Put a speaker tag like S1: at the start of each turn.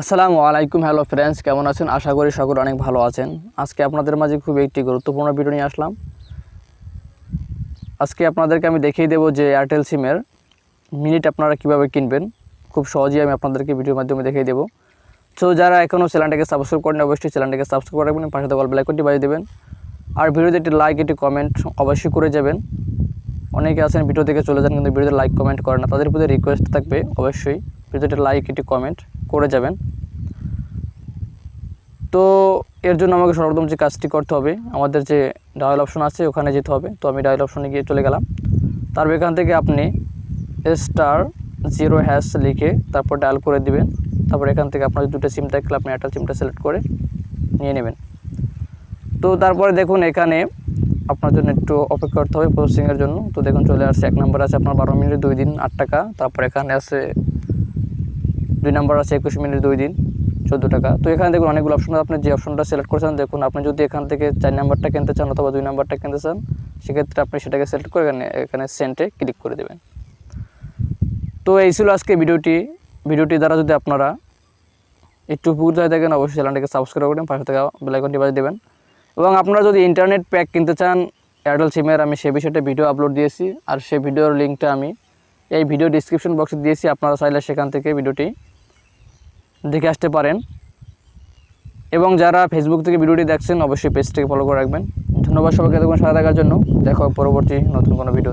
S1: আসসালামু আলাইকুম। Hello friends, কেমন আছেন? আশা করি সকলে অনেক ভালো আছেন। আজকে আপনাদের মাঝে খুব একটি গুরুত্বপূর্ণ ভিডিও নিয়ে আসলাম। আজকে আপনাদেরকে আমি দেখিয়ে দেবো যে এয়ারটেল সিমের মিনিট আপনারা কিভাবে কিনবেন। খুব সহজেই আমি আপনাদেরকে ভিডিওর মাধ্যমে দেখিয়ে দেবো। সো যারা এখনও চ্যানেলটাকে সাবস্ক্রাইব করেন অবশ্যই চ্যানেলটাকে সাবস্ক্রাইব করে রাখবেন, পাশে থাকা বেল আইকনটি বাজিয়ে দেবেন। আর ভিডিওতে একটি লাইক একটি কমেন্ট অবশ্যই করে যাবেন। অনেকে আছেন ভিডিও থেকে চলে যান কিন্তু ভিডিওতে লাইক কমেন্ট করে না, তাদের প্রতি রিকোয়েস্ট থাকবে অবশ্যই ভিডিওতে লাইক একটি কমেন্ট করে যাবেন। তো এর জন্য আমাকে সর্বপ্রথম যে কাজটি করতে হবে, আমাদের যে ডায়াল অপশন আছে ওখানে যেতে হবে। তো আমি ডায়াল অপশনে গিয়ে চলে গেলাম। তারপর এখান থেকে আপনি *0# লিখে তারপর ডায়াল করে দিবেন। তারপর এখান থেকে আপনার দুটো সিম থাকলে আপনি এয়ারটেল সিমটা সিলেক্ট করে নিয়ে নেবেন। তো তারপরে দেখুন এখানে আপনার জন্য একটু অপেক্ষা করতে হবে প্রসেসিংয়ের জন্য। তো দেখুন চলে আসছে, 1 নম্বর আছে আপনার 12 মিনিট 2 দিন 8 টাকা। তারপর এখানে আছে 2 নম্বর আছে 21 মিনিট 2 দিন 14 টাকা। তো এখানে দেখুন অনেকগুলো অপশন, আপনি যে অপশনটা সিলেক্ট করেছেন দেখুন, আপনি যদি এখান থেকে 4 নাম্বারটা কিনতে চান অথবা 2 নাম্বারটা কিনতে চান সেক্ষেত্রে আপনি সেটাকে সিলেক্ট করে এখানে সেন্টে ক্লিক করে দেবেন। তো এই ছিল আজকে ভিডিওটি দ্বারা যদি আপনারা একটু উপকৃত হয়ে থাকেন অবশ্যই চ্যানেলটাকে সাবস্ক্রাইব করবেন, পাশে থাকা বেল আইকনটি বাজিয়ে দেবেন। এবং আপনারা যদি ইন্টারনেট প্যাক কিনতে চান এয়ারটেল সিমের, আমি সে বিষয়টা ভিডিও আপলোড দিয়েছি, আর সেই ভিডিওর লিঙ্কটা আমি এই ভিডিও ডিসক্রিপশন বক্সে দিয়েছি। আপনারা চাইলে সেখান থেকে ভিডিওটি দেখে আসতে পারেন। এবং যারা ফেসবুক থেকে ভিডিওটি দেখছেন অবশ্যই পেজটিকে ফলো করে রাখবেন। ধন্যবাদ সবাইকে এতক্ষণ সাথে থাকার জন্য। দেখা হবে পরবর্তী নতুন কোনো ভিডিও।